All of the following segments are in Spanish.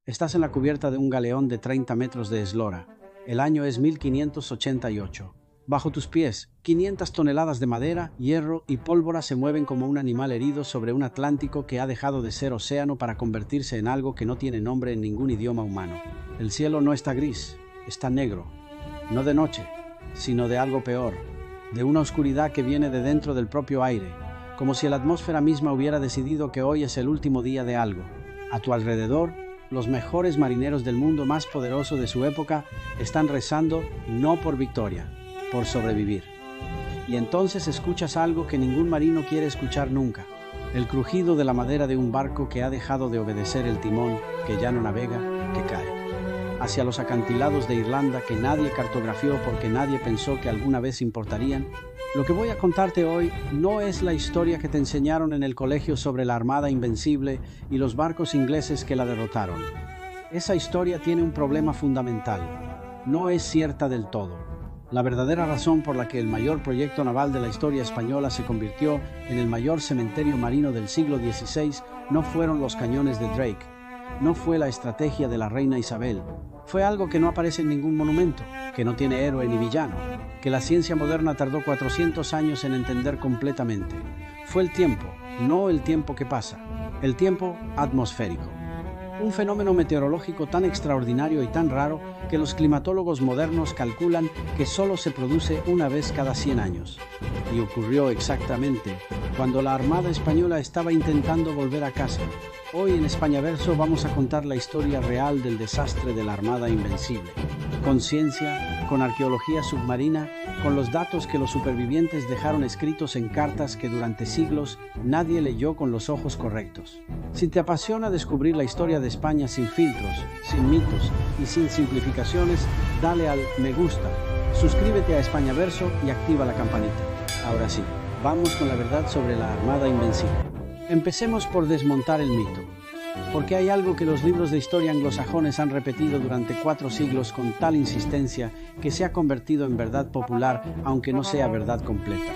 Estás en la cubierta de un galeón de 30 metros de eslora. El año es 1588. Bajo tus pies, 500 toneladas de madera, hierro y pólvora se mueven como un animal herido sobre un Atlántico que ha dejado de ser océano para convertirse en algo que no tiene nombre en ningún idioma humano. El cielo no está gris, está negro. No de noche, sino de algo peor, de una oscuridad que viene de dentro del propio aire, como si la atmósfera misma hubiera decidido que hoy es el último día de algo. A tu alrededor, los mejores marineros del mundo más poderoso de su época están rezando no por victoria, por sobrevivir. Y entonces escuchas algo que ningún marino quiere escuchar nunca: el crujido de la madera de un barco que ha dejado de obedecer el timón, que ya no navega, que cae hacia los acantilados de Irlanda que nadie cartografió porque nadie pensó que alguna vez importarían. Lo que voy a contarte hoy no es la historia que te enseñaron en el colegio sobre la Armada Invencible y los barcos ingleses que la derrotaron. Esa historia tiene un problema fundamental: no es cierta del todo. La verdadera razón por la que el mayor proyecto naval de la historia española se convirtió en el mayor cementerio marino del siglo XVI no fueron los cañones de Drake, no fue la estrategia de la reina Isabel, fue algo que no aparece en ningún monumento, que no tiene héroe ni villano, que la ciencia moderna tardó 400 años en entender completamente. Fue el tiempo, no el tiempo que pasa, el tiempo atmosférico. Un fenómeno meteorológico tan extraordinario y tan raro que los climatólogos modernos calculan que solo se produce una vez cada 100 años. Y ocurrió exactamente cuando la Armada Española estaba intentando volver a casa. Hoy en España Verso vamos a contar la historia real del desastre de la Armada Invencible. Con ciencia, con arqueología submarina, con los datos que los supervivientes dejaron escritos en cartas que durante siglos nadie leyó con los ojos correctos. Si te apasiona descubrir la historia de España sin filtros, sin mitos y sin simplificaciones, dale al me gusta, suscríbete a España Verso y activa la campanita. Ahora sí, vamos con la verdad sobre la Armada Invencible. Empecemos por desmontar el mito, porque hay algo que los libros de historia anglosajones han repetido durante 4 siglos con tal insistencia que se ha convertido en verdad popular, aunque no sea verdad completa.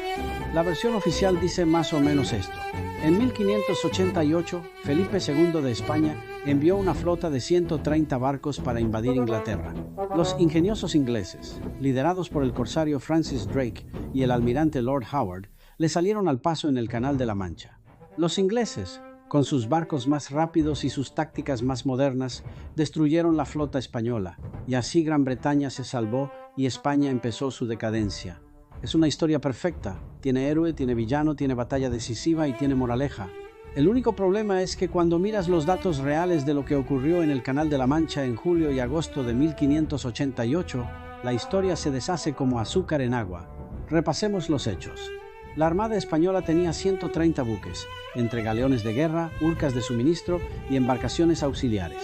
La versión oficial dice más o menos esto: en 1588, Felipe II de España envió una flota de 130 barcos para invadir Inglaterra. Los ingeniosos ingleses, liderados por el corsario Francis Drake y el almirante Lord Howard, le salieron al paso en el Canal de la Mancha. Los ingleses, con sus barcos más rápidos y sus tácticas más modernas, destruyeron la flota española, y así Gran Bretaña se salvó y España empezó su decadencia. Es una historia perfecta: tiene héroe, tiene villano, tiene batalla decisiva y tiene moraleja. El único problema es que cuando miras los datos reales de lo que ocurrió en el Canal de la Mancha en julio y agosto de 1588, la historia se deshace como azúcar en agua. Repasemos los hechos. La Armada Española tenía 130 buques, entre galeones de guerra, urcas de suministro y embarcaciones auxiliares.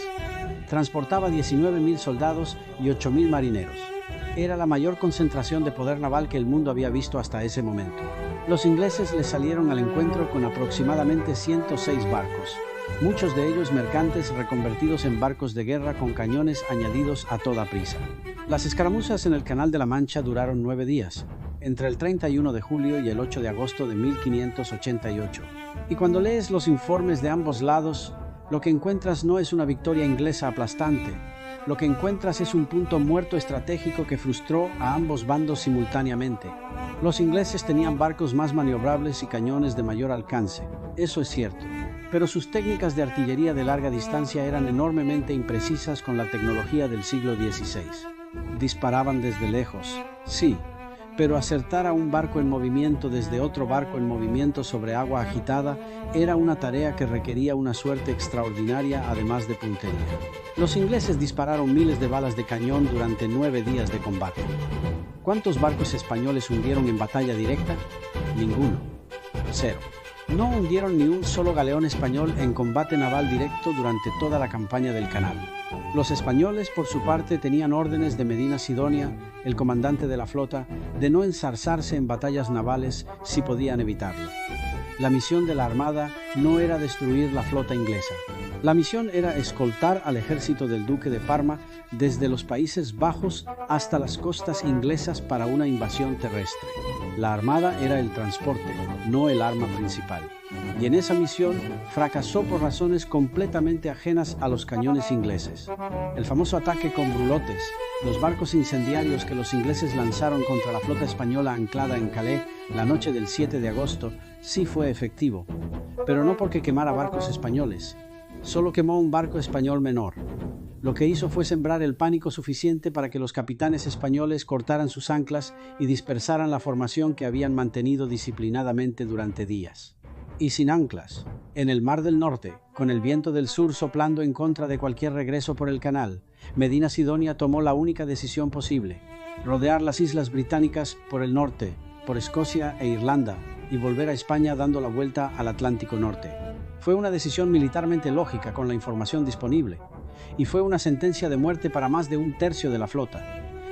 Transportaba 19.000 soldados y 8.000 marineros. Era la mayor concentración de poder naval que el mundo había visto hasta ese momento. Los ingleses le salieron al encuentro con aproximadamente 106 barcos, muchos de ellos mercantes reconvertidos en barcos de guerra con cañones añadidos a toda prisa. Las escaramuzas en el Canal de la Mancha duraron 9 días, entre el 31 de julio y el 8 de agosto de 1588. Y cuando lees los informes de ambos lados, lo que encuentras no es una victoria inglesa aplastante. Lo que encuentras es un punto muerto estratégico que frustró a ambos bandos simultáneamente. Los ingleses tenían barcos más maniobrables y cañones de mayor alcance, eso es cierto, pero sus técnicas de artillería de larga distancia eran enormemente imprecisas con la tecnología del siglo XVI. Disparaban desde lejos, sí, pero acertar a un barco en movimiento desde otro barco en movimiento sobre agua agitada era una tarea que requería una suerte extraordinaria, además de puntería. Los ingleses dispararon miles de balas de cañón durante 9 días de combate. ¿Cuántos barcos españoles hundieron en batalla directa? Ninguno. 0. No hundieron ni un solo galeón español en combate naval directo durante toda la campaña del Canal. Los españoles, por su parte, tenían órdenes de Medina Sidonia, el comandante de la flota, de no ensarzarse en batallas navales si podían evitarlo. La misión de la Armada no era destruir la flota inglesa, La misión era escoltar al ejército del duque de Parma desde los Países Bajos hasta las costas inglesas para una invasión terrestre. La armada era el transporte, no el arma principal. Y en esa misión fracasó por razones completamente ajenas a los cañones ingleses. El famoso ataque con brulotes, los barcos incendiarios que los ingleses lanzaron contra la flota española anclada en Calais la noche del 7 de agosto, sí fue efectivo, pero no porque quemara barcos españoles. Solo quemó un barco español menor. Lo que hizo fue sembrar el pánico suficiente para que los capitanes españoles cortaran sus anclas y dispersaran la formación que habían mantenido disciplinadamente durante días. Y sin anclas, en el Mar del Norte, con el viento del sur soplando en contra de cualquier regreso por el canal, Medina Sidonia tomó la única decisión posible: rodear las islas británicas por el norte, por Escocia e Irlanda, y volver a España dando la vuelta al Atlántico Norte. Fue una decisión militarmente lógica con la información disponible, y fue una sentencia de muerte para más de un tercio de la flota,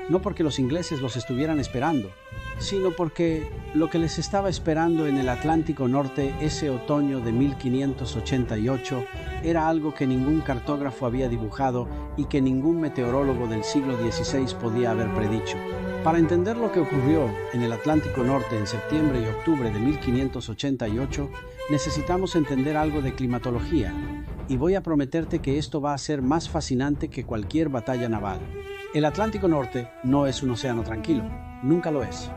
no porque los ingleses los estuvieran esperando, sino porque lo que les estaba esperando en el Atlántico Norte ese otoño de 1588 era algo que ningún cartógrafo había dibujado y que ningún meteorólogo del siglo XVI podía haber predicho. Para entender lo que ocurrió en el Atlántico Norte en septiembre y octubre de 1588, necesitamos entender algo de climatología, y voy a prometerte que esto va a ser más fascinante que cualquier batalla naval. El Atlántico Norte no es un océano tranquilo, nunca lo es.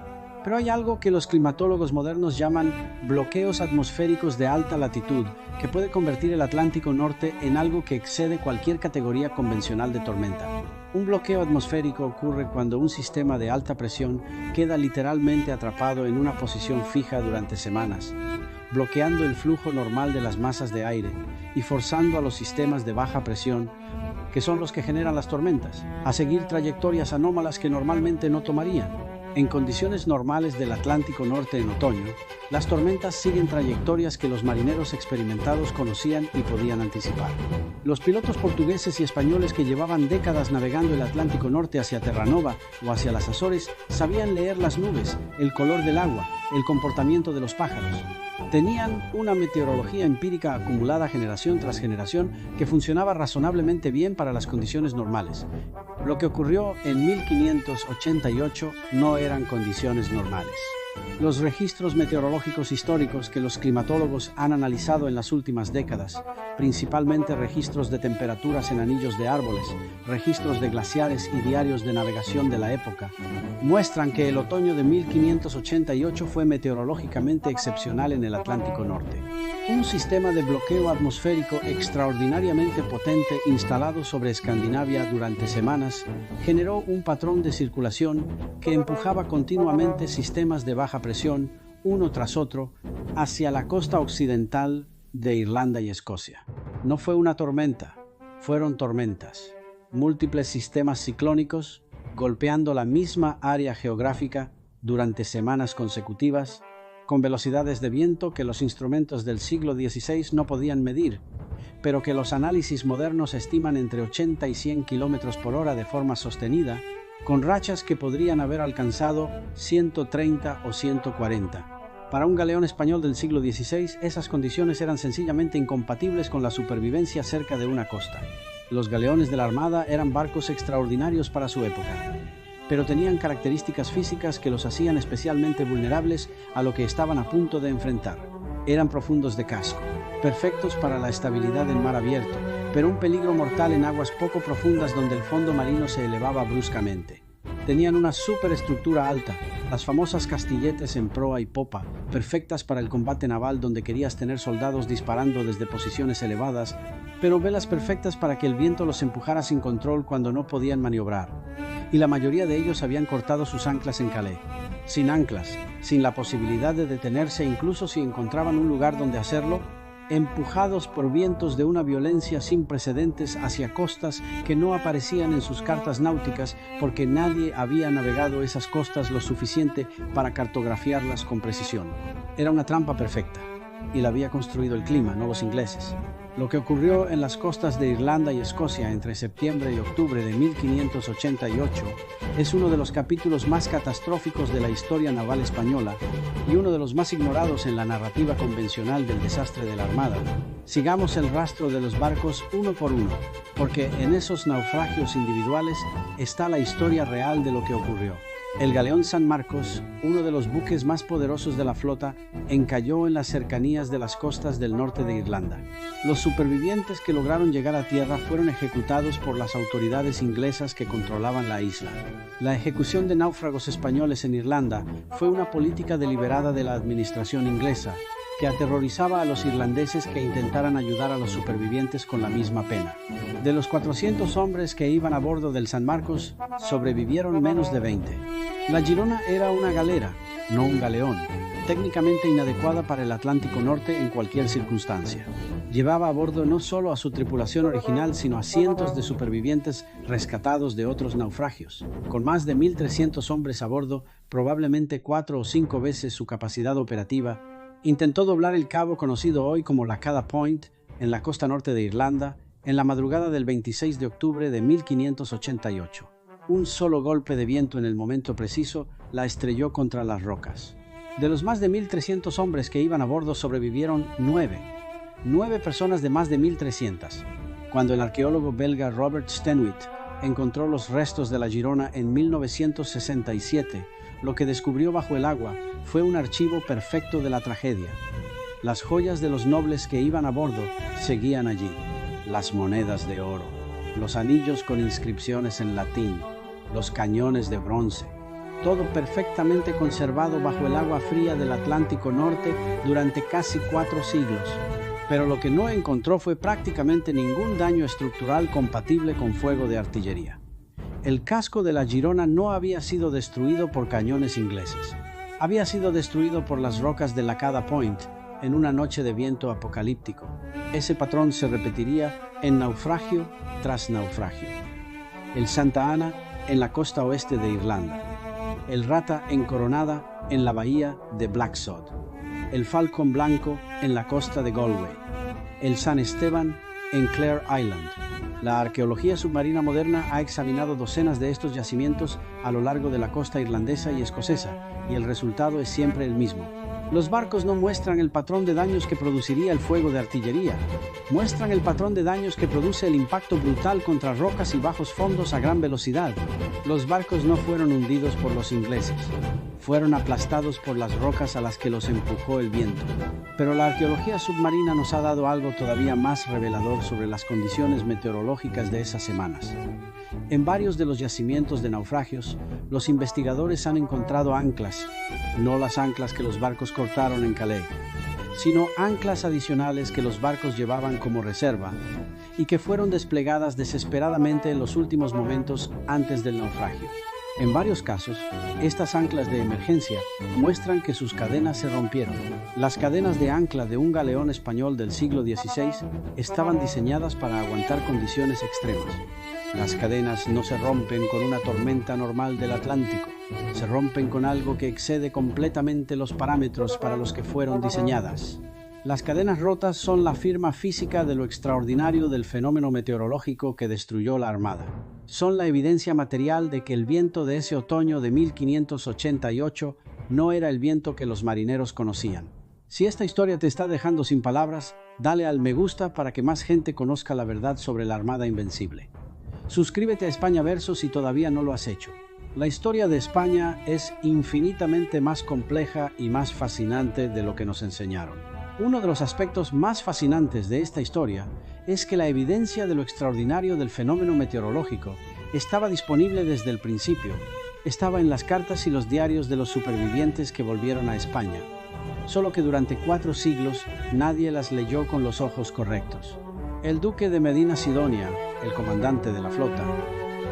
Pero hay algo que los climatólogos modernos llaman bloqueos atmosféricos de alta latitud, que puede convertir el Atlántico Norte en algo que excede cualquier categoría convencional de tormenta. Un bloqueo atmosférico ocurre cuando un sistema de alta presión queda literalmente atrapado en una posición fija durante semanas, bloqueando el flujo normal de las masas de aire y forzando a los sistemas de baja presión, que son los que generan las tormentas, a seguir trayectorias anómalas que normalmente no tomarían. En condiciones normales del Atlántico Norte en otoño, las tormentas siguen trayectorias que los marineros experimentados conocían y podían anticipar. Los pilotos portugueses y españoles que llevaban décadas navegando el Atlántico Norte hacia Terranova o hacia las Azores sabían leer las nubes, el color del agua, el comportamiento de los pájaros. Tenían una meteorología empírica acumulada generación tras generación que funcionaba razonablemente bien para las condiciones normales. Lo que ocurrió en 1588 no eran condiciones normales. Los registros meteorológicos históricos que los climatólogos han analizado en las últimas décadas, principalmente registros de temperaturas en anillos de árboles, registros de glaciares y diarios de navegación de la época, muestran que el otoño de 1588 fue meteorológicamente excepcional en el Atlántico Norte. Un sistema de bloqueo atmosférico extraordinariamente potente instalado sobre Escandinavia durante semanas generó un patrón de circulación que empujaba continuamente sistemas de baja presión, uno tras otro, hacia la costa occidental de Irlanda y Escocia. No fue una tormenta, fueron tormentas. Múltiples sistemas ciclónicos golpeando la misma área geográfica durante semanas consecutivas, con velocidades de viento que los instrumentos del siglo XVI no podían medir, pero que los análisis modernos estiman entre 80 y 100 km por hora de forma sostenida, con rachas que podrían haber alcanzado 130 o 140. Para un galeón español del siglo XVI, esas condiciones eran sencillamente incompatibles con la supervivencia cerca de una costa. Los galeones de la Armada eran barcos extraordinarios para su época, pero tenían características físicas que los hacían especialmente vulnerables a lo que estaban a punto de enfrentar. Eran profundos de casco, perfectos para la estabilidad en mar abierto, pero un peligro mortal en aguas poco profundas donde el fondo marino se elevaba bruscamente. Tenían una superestructura alta, las famosas castilletes en proa y popa, perfectas para el combate naval donde querías tener soldados disparando desde posiciones elevadas, pero velas perfectas para que el viento los empujara sin control cuando no podían maniobrar. Y la mayoría de ellos habían cortado sus anclas en Calais. Sin anclas, sin la posibilidad de detenerse incluso si encontraban un lugar donde hacerlo, empujados por vientos de una violencia sin precedentes hacia costas que no aparecían en sus cartas náuticas porque nadie había navegado esas costas lo suficiente para cartografiarlas con precisión. Era una trampa perfecta, y la había construido el clima, no los ingleses. Lo que ocurrió en las costas de Irlanda y Escocia entre septiembre y octubre de 1588 es uno de los capítulos más catastróficos de la historia naval española y uno de los más ignorados en la narrativa convencional del desastre de la Armada. Sigamos el rastro de los barcos uno por uno, porque en esos naufragios individuales está la historia real de lo que ocurrió. El galeón San Marcos, uno de los buques más poderosos de la flota, encalló en las cercanías de las costas del norte de Irlanda. Los supervivientes que lograron llegar a tierra fueron ejecutados por las autoridades inglesas que controlaban la isla. La ejecución de náufragos españoles en Irlanda fue una política deliberada de la administración inglesa, que aterrorizaba a los irlandeses que intentaran ayudar a los supervivientes con la misma pena. De los 400 hombres que iban a bordo del San Marcos, sobrevivieron menos de 20. La Girona era una galera, no un galeón, técnicamente inadecuada para el Atlántico Norte en cualquier circunstancia. Llevaba a bordo no solo a su tripulación original, sino a cientos de supervivientes rescatados de otros naufragios. Con más de 1.300 hombres a bordo, probablemente 4 o 5 veces su capacidad operativa, intentó doblar el cabo conocido hoy como Lacada Point, en la costa norte de Irlanda, en la madrugada del 26 de octubre de 1588. Un solo golpe de viento en el momento preciso la estrelló contra las rocas. De los más de 1.300 hombres que iban a bordo sobrevivieron 9. 9 personas de más de 1.300. Cuando el arqueólogo belga Robert Stenwiet encontró los restos de la Girona en 1967, lo que descubrió bajo el agua fue un archivo perfecto de la tragedia. Las joyas de los nobles que iban a bordo seguían allí. Las monedas de oro, los anillos con inscripciones en latín, los cañones de bronce, todo perfectamente conservado bajo el agua fría del Atlántico Norte durante casi 4 siglos. Pero lo que no encontró fue prácticamente ningún daño estructural compatible con fuego de artillería. El casco de la Girona no había sido destruido por cañones ingleses. Había sido destruido por las rocas de Lacada Point en una noche de viento apocalíptico. Ese patrón se repetiría en naufragio tras naufragio. El Santa Ana en la costa oeste de Irlanda. El Rata encoronada en la bahía de Blacksod. El Falcon Blanco en la costa de Galway. El San Esteban en Clare Island. La arqueología submarina moderna ha examinado docenas de estos yacimientos a lo largo de la costa irlandesa y escocesa, y el resultado es siempre el mismo. Los barcos no muestran el patrón de daños que produciría el fuego de artillería. Muestran el patrón de daños que produce el impacto brutal contra rocas y bajos fondos a gran velocidad. Los barcos no fueron hundidos por los ingleses. Fueron aplastados por las rocas a las que los empujó el viento. Pero la arqueología submarina nos ha dado algo todavía más revelador sobre las condiciones meteorológicas de esas semanas. En varios de los yacimientos de naufragios, los investigadores han encontrado anclas, no las anclas que los barcos cortaron en Calais, sino anclas adicionales que los barcos llevaban como reserva y que fueron desplegadas desesperadamente en los últimos momentos antes del naufragio. En varios casos, estas anclas de emergencia muestran que sus cadenas se rompieron. Las cadenas de ancla de un galeón español del siglo XVI estaban diseñadas para aguantar condiciones extremas. Las cadenas no se rompen con una tormenta normal del Atlántico, se rompen con algo que excede completamente los parámetros para los que fueron diseñadas. Las cadenas rotas son la firma física de lo extraordinario del fenómeno meteorológico que destruyó la Armada. Son la evidencia material de que el viento de ese otoño de 1588 no era el viento que los marineros conocían. Si esta historia te está dejando sin palabras, dale al me gusta para que más gente conozca la verdad sobre la Armada Invencible. Suscríbete a España Verso si todavía no lo has hecho. La historia de España es infinitamente más compleja y más fascinante de lo que nos enseñaron. Uno de los aspectos más fascinantes de esta historia es que la evidencia de lo extraordinario del fenómeno meteorológico estaba disponible desde el principio. Estaba en las cartas y los diarios de los supervivientes que volvieron a España, solo que durante 4 siglos nadie las leyó con los ojos correctos. El duque de Medina Sidonia, el comandante de la flota,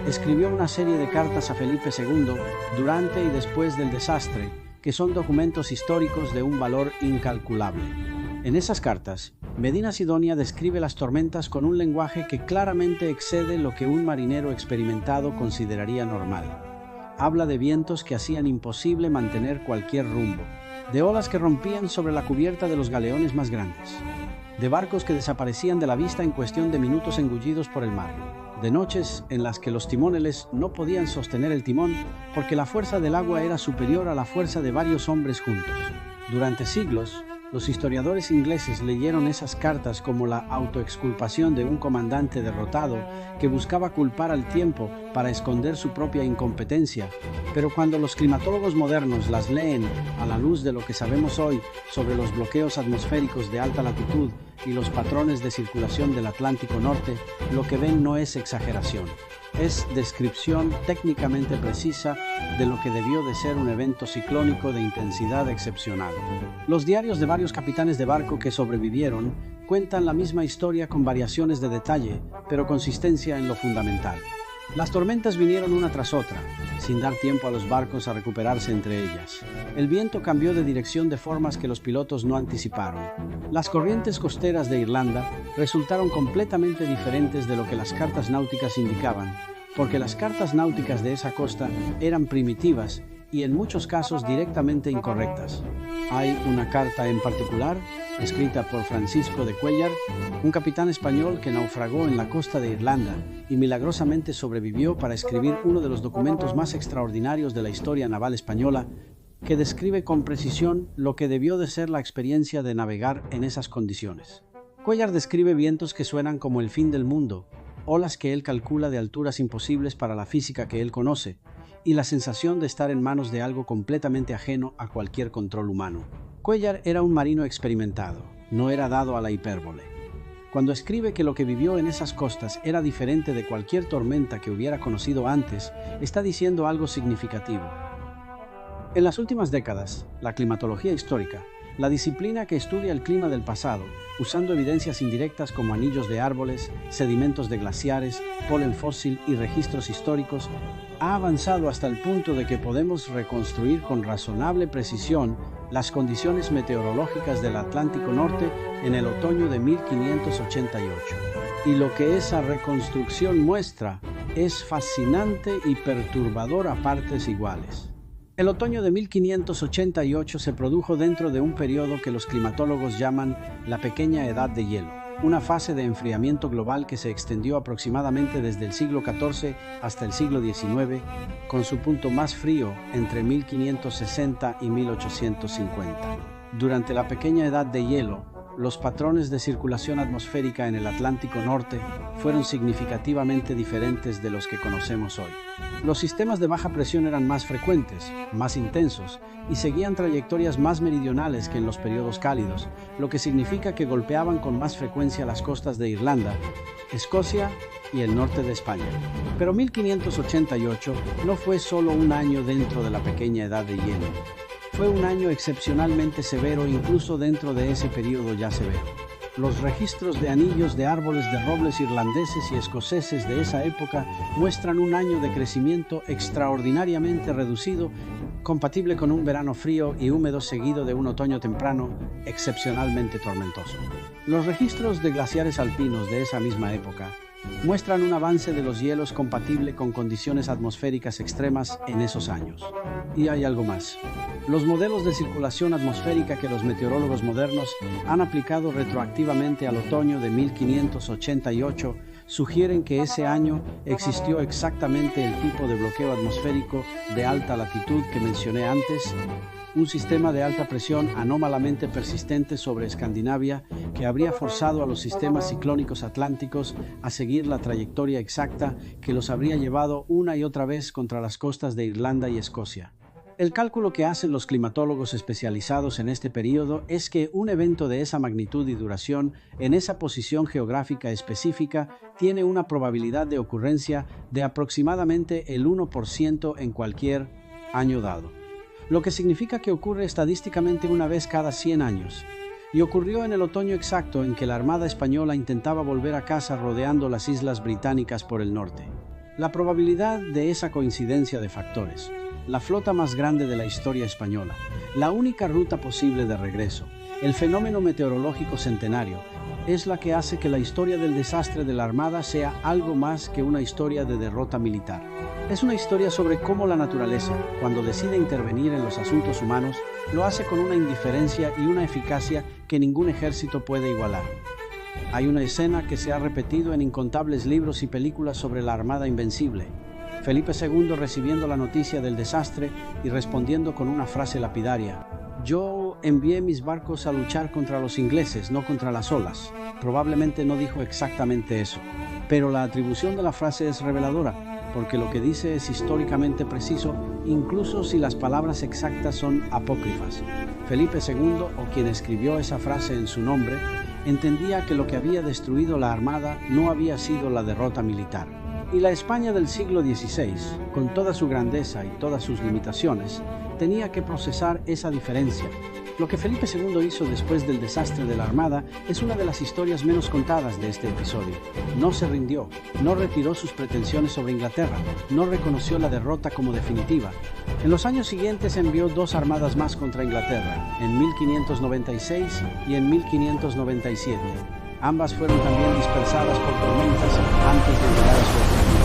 escribió una serie de cartas a Felipe II durante y después del desastre, que son documentos históricos de un valor incalculable. En esas cartas, Medina Sidonia describe las tormentas con un lenguaje que claramente excede lo que un marinero experimentado consideraría normal. Habla de vientos que hacían imposible mantener cualquier rumbo, de olas que rompían sobre la cubierta de los galeones más grandes, de barcos que desaparecían de la vista en cuestión de minutos engullidos por el mar, de noches en las que los timoneles no podían sostener el timón porque la fuerza del agua era superior a la fuerza de varios hombres juntos. Durante siglos, los historiadores ingleses leyeron esas cartas como la autoexculpación de un comandante derrotado que buscaba culpar al tiempo para esconder su propia incompetencia, pero cuando los climatólogos modernos las leen a la luz de lo que sabemos hoy sobre los bloqueos atmosféricos de alta latitud y los patrones de circulación del Atlántico Norte, lo que ven no es exageración. Es descripción técnicamente precisa de lo que debió de ser un evento ciclónico de intensidad excepcional. Los diarios de varios capitanes de barco que sobrevivieron cuentan la misma historia con variaciones de detalle, pero consistencia en lo fundamental. Las tormentas vinieron una tras otra, sin dar tiempo a los barcos a recuperarse entre ellas. El viento cambió de dirección de formas que los pilotos no anticiparon. Las corrientes costeras de Irlanda resultaron completamente diferentes de lo que las cartas náuticas indicaban, porque las cartas náuticas de esa costa eran primitivas y en muchos casos directamente incorrectas. Hay una carta en particular, escrita por Francisco de Cuéllar, un capitán español que naufragó en la costa de Irlanda y milagrosamente sobrevivió para escribir uno de los documentos más extraordinarios de la historia naval española, que describe con precisión lo que debió de ser la experiencia de navegar en esas condiciones. Cuéllar describe vientos que suenan como el fin del mundo, olas que él calcula de alturas imposibles para la física que él conoce, y la sensación de estar en manos de algo completamente ajeno a cualquier control humano. Cuéllar era un marino experimentado, no era dado a la hipérbole. Cuando escribe que lo que vivió en esas costas era diferente de cualquier tormenta que hubiera conocido antes, está diciendo algo significativo. En las últimas décadas, la climatología histórica, la disciplina que estudia el clima del pasado, usando evidencias indirectas como anillos de árboles, sedimentos de glaciares, polen fósil y registros históricos, ha avanzado hasta el punto de que podemos reconstruir con razonable precisión las condiciones meteorológicas del Atlántico Norte en el otoño de 1588. Y lo que esa reconstrucción muestra es fascinante y perturbador a partes iguales. El otoño de 1588 se produjo dentro de un periodo que los climatólogos llaman la Pequeña Edad de Hielo, una fase de enfriamiento global que se extendió aproximadamente desde el siglo XIV hasta el siglo XIX, con su punto más frío entre 1560 y 1850. Durante la Pequeña Edad de Hielo, los patrones de circulación atmosférica en el Atlántico Norte fueron significativamente diferentes de los que conocemos hoy. Los sistemas de baja presión eran más frecuentes, más intensos y seguían trayectorias más meridionales que en los periodos cálidos, lo que significa que golpeaban con más frecuencia las costas de Irlanda, Escocia y el norte de España. Pero 1588 no fue solo un año dentro de la Pequeña Edad de Hielo. Fue un año excepcionalmente severo incluso dentro de ese periodo ya severo. Los registros de anillos de árboles de robles irlandeses y escoceses de esa época muestran un año de crecimiento extraordinariamente reducido, compatible con un verano frío y húmedo seguido de un otoño temprano excepcionalmente tormentoso. Los registros de glaciares alpinos de esa misma época muestran un avance de los hielos compatible con condiciones atmosféricas extremas en esos años. Y hay algo más. Los modelos de circulación atmosférica que los meteorólogos modernos han aplicado retroactivamente al otoño de 1588 sugieren que ese año existió exactamente el tipo de bloqueo atmosférico de alta latitud que mencioné antes, un sistema de alta presión anómalamente persistente sobre Escandinavia que habría forzado a los sistemas ciclónicos atlánticos a seguir la trayectoria exacta que los habría llevado una y otra vez contra las costas de Irlanda y Escocia. El cálculo que hacen los climatólogos especializados en este periodo es que un evento de esa magnitud y duración en esa posición geográfica específica tiene una probabilidad de ocurrencia de aproximadamente el 1% en cualquier año dado, lo que significa que ocurre estadísticamente una vez cada 100 años. Y ocurrió en el otoño exacto en que la Armada Española intentaba volver a casa rodeando las islas británicas por el norte. La probabilidad de esa coincidencia de factores, la flota más grande de la historia española, la única ruta posible de regreso, el fenómeno meteorológico centenario, es la que hace que la historia del desastre de la Armada sea algo más que una historia de derrota militar. Es una historia sobre cómo la naturaleza, cuando decide intervenir en los asuntos humanos, lo hace con una indiferencia y una eficacia que ningún ejército puede igualar. Hay una escena que se ha repetido en incontables libros y películas sobre la Armada Invencible. Felipe II recibiendo la noticia del desastre y respondiendo con una frase lapidaria: "Yo envié mis barcos a luchar contra los ingleses, no contra las olas". Probablemente no dijo exactamente eso, pero la atribución de la frase es reveladora, porque lo que dice es históricamente preciso, incluso si las palabras exactas son apócrifas. Felipe II, o quien escribió esa frase en su nombre, entendía que lo que había destruido la Armada no había sido la derrota militar. Y la España del siglo XVI, con toda su grandeza y todas sus limitaciones, tenía que procesar esa diferencia. Lo que Felipe II hizo después del desastre de la Armada es una de las historias menos contadas de este episodio. No se rindió, no retiró sus pretensiones sobre Inglaterra, no reconoció la derrota como definitiva. En los años siguientes envió 2 armadas más contra Inglaterra, en 1596 y en 1597. Ambas fueron también dispersadas por tormentas antes de llegar a su objetivo.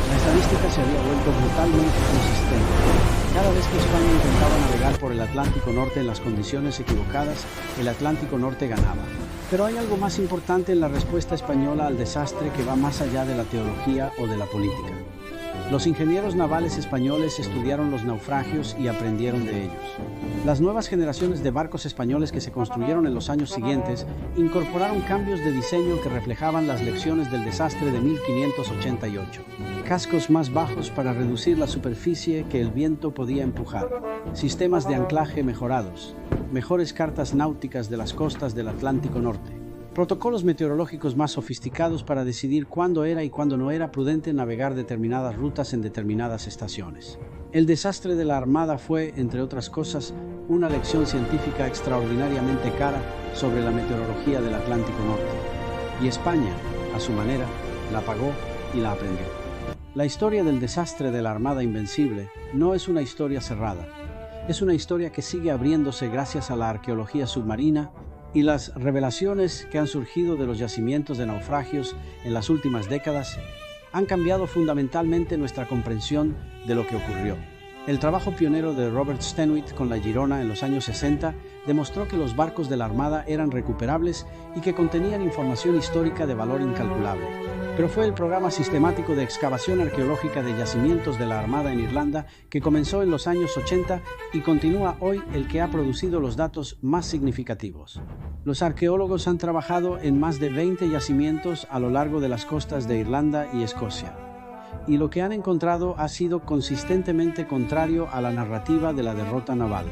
La estadística se había vuelto brutalmente consistente. Cada vez que España intentaba navegar por el Atlántico Norte en las condiciones equivocadas, el Atlántico Norte ganaba. Pero hay algo más importante en la respuesta española al desastre que va más allá de la teología o de la política. Los ingenieros navales españoles estudiaron los naufragios y aprendieron de ellos. Las nuevas generaciones de barcos españoles que se construyeron en los años siguientes incorporaron cambios de diseño que reflejaban las lecciones del desastre de 1588. Cascos más bajos para reducir la superficie que el viento podía empujar, sistemas de anclaje mejorados, mejores cartas náuticas de las costas del Atlántico Norte, protocolos meteorológicos más sofisticados para decidir cuándo era y cuándo no era prudente navegar determinadas rutas en determinadas estaciones. El desastre de la Armada fue, entre otras cosas, una lección científica extraordinariamente cara sobre la meteorología del Atlántico Norte. Y España, a su manera, la pagó y la aprendió. La historia del desastre de la Armada Invencible no es una historia cerrada. Es una historia que sigue abriéndose gracias a la arqueología submarina y las revelaciones que han surgido de los yacimientos de naufragios en las últimas décadas han cambiado fundamentalmente nuestra comprensión de lo que ocurrió. El trabajo pionero de Robert Stenwith con la Girona en los años 60 demostró que los barcos de la Armada eran recuperables y que contenían información histórica de valor incalculable. Pero fue el programa sistemático de excavación arqueológica de yacimientos de la Armada en Irlanda, que comenzó en los años 80 y continúa hoy, el que ha producido los datos más significativos. Los arqueólogos han trabajado en más de 20 yacimientos a lo largo de las costas de Irlanda y Escocia, y lo que han encontrado ha sido consistentemente contrario a la narrativa de la derrota naval.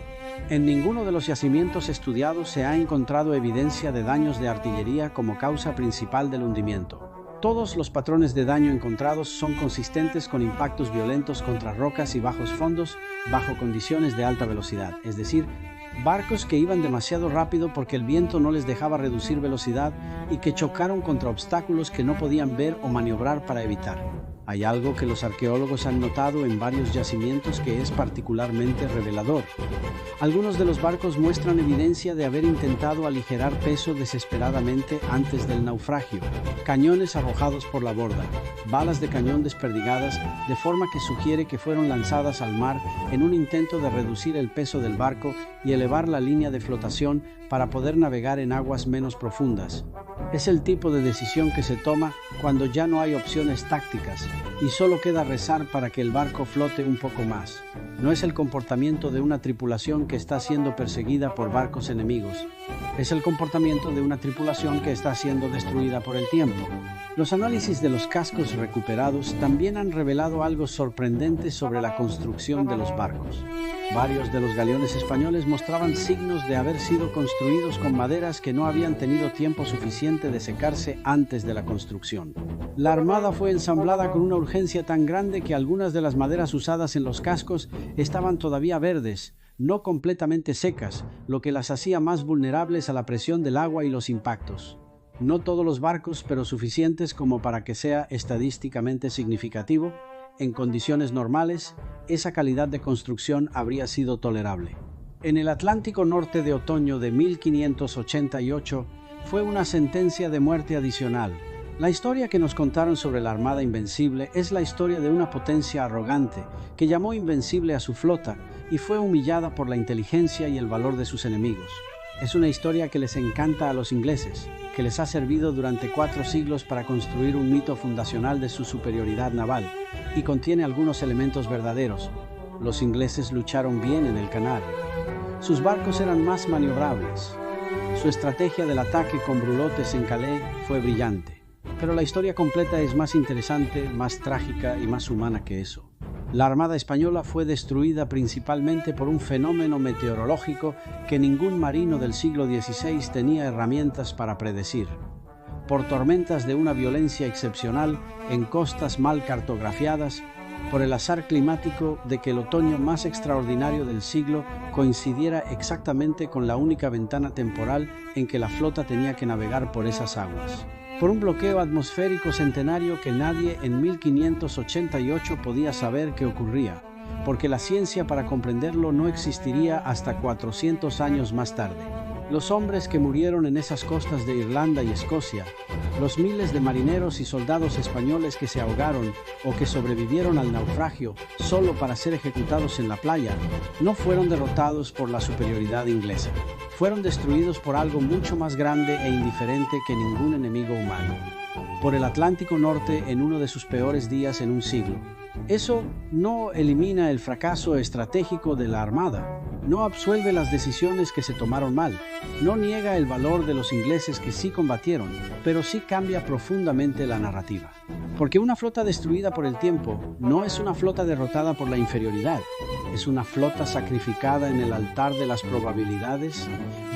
En ninguno de los yacimientos estudiados se ha encontrado evidencia de daños de artillería como causa principal del hundimiento. Todos los patrones de daño encontrados son consistentes con impactos violentos contra rocas y bajos fondos bajo condiciones de alta velocidad, es decir, barcos que iban demasiado rápido porque el viento no les dejaba reducir velocidad y que chocaron contra obstáculos que no podían ver o maniobrar para evitar. Hay algo que los arqueólogos han notado en varios yacimientos que es particularmente revelador. Algunos de los barcos muestran evidencia de haber intentado aligerar peso desesperadamente antes del naufragio. Cañones arrojados por la borda, balas de cañón desperdigadas, de forma que sugiere que fueron lanzadas al mar en un intento de reducir el peso del barco y elevar la línea de flotación para poder navegar en aguas menos profundas. Es el tipo de decisión que se toma cuando ya no hay opciones tácticas y solo queda rezar para que el barco flote un poco más. No es el comportamiento de una tripulación que está siendo perseguida por barcos enemigos. Es el comportamiento de una tripulación que está siendo destruida por el tiempo. Los análisis de los cascos recuperados también han revelado algo sorprendente sobre la construcción de los barcos. Varios de los galeones españoles mostraban signos de haber sido construidos con maderas que no habían tenido tiempo suficiente de secarse antes de la construcción. La armada fue ensamblada con una urgencia tan grande que algunas de las maderas usadas en los cascos estaban todavía verdes, no completamente secas, lo que las hacía más vulnerables a la presión del agua y los impactos. No todos los barcos, pero suficientes como para que sea estadísticamente significativo. En condiciones normales, esa calidad de construcción habría sido tolerable. En el Atlántico Norte de otoño de 1588, fue una sentencia de muerte adicional. La historia que nos contaron sobre la Armada Invencible es la historia de una potencia arrogante que llamó invencible a su flota y fue humillada por la inteligencia y el valor de sus enemigos. Es una historia que les encanta a los ingleses, que les ha servido durante 4 siglos para construir un mito fundacional de su superioridad naval, y contiene algunos elementos verdaderos. Los ingleses lucharon bien en el canal. Sus barcos eran más maniobrables. Su estrategia del ataque con brulotes en Calais fue brillante. Pero la historia completa es más interesante, más trágica y más humana que eso. La Armada Española fue destruida principalmente por un fenómeno meteorológico que ningún marino del siglo XVI tenía herramientas para predecir. Por tormentas de una violencia excepcional en costas mal cartografiadas, por el azar climático de que el otoño más extraordinario del siglo coincidiera exactamente con la única ventana temporal en que la flota tenía que navegar por esas aguas. Por un bloqueo atmosférico centenario que nadie en 1588 podía saber qué ocurría, porque la ciencia para comprenderlo no existiría hasta 400 años más tarde. Los hombres que murieron en esas costas de Irlanda y Escocia, los miles de marineros y soldados españoles que se ahogaron o que sobrevivieron al naufragio solo para ser ejecutados en la playa, no fueron derrotados por la superioridad inglesa. Fueron destruidos por algo mucho más grande e indiferente que ningún enemigo humano. Por el Atlántico Norte en uno de sus peores días en un siglo. Eso no elimina el fracaso estratégico de la Armada, no absuelve las decisiones que se tomaron mal, no niega el valor de los ingleses que sí combatieron, pero sí cambia profundamente la narrativa. Porque una flota destruida por el tiempo no es una flota derrotada por la inferioridad, es una flota sacrificada en el altar de las probabilidades,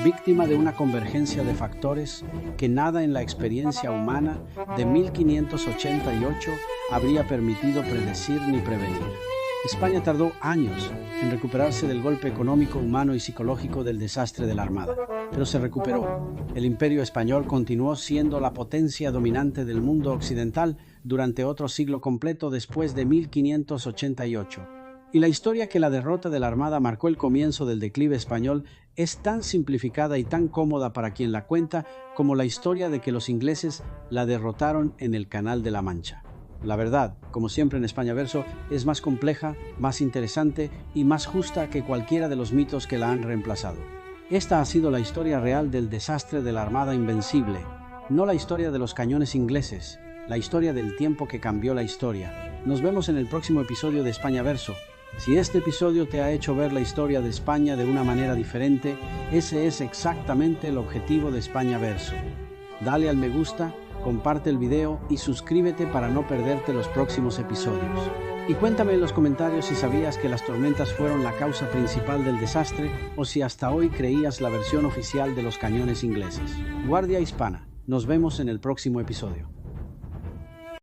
víctima de una convergencia de factores que nada en la experiencia humana de 1588 habría permitido predecir ni prevenir. España tardó años en recuperarse del golpe económico, humano y psicológico del desastre de la Armada, pero se recuperó. El Imperio Español continuó siendo la potencia dominante del mundo occidental durante otro siglo completo después de 1588. Y la historia que la derrota de la Armada marcó el comienzo del declive español es tan simplificada y tan cómoda para quien la cuenta como la historia de que los ingleses la derrotaron en el Canal de la Mancha. La verdad, como siempre en España Verso, es más compleja, más interesante y más justa que cualquiera de los mitos que la han reemplazado. Esta ha sido la historia real del desastre de la Armada Invencible, no la historia de los cañones ingleses, la historia del tiempo que cambió la historia. Nos vemos en el próximo episodio de España Verso. Si este episodio te ha hecho ver la historia de España de una manera diferente, ese es exactamente el objetivo de España Verso. Dale al me gusta, comparte el video y suscríbete para no perderte los próximos episodios. Y cuéntame en los comentarios si sabías que las tormentas fueron la causa principal del desastre o si hasta hoy creías la versión oficial de los cañones ingleses. Guardia Hispana, nos vemos en el próximo episodio.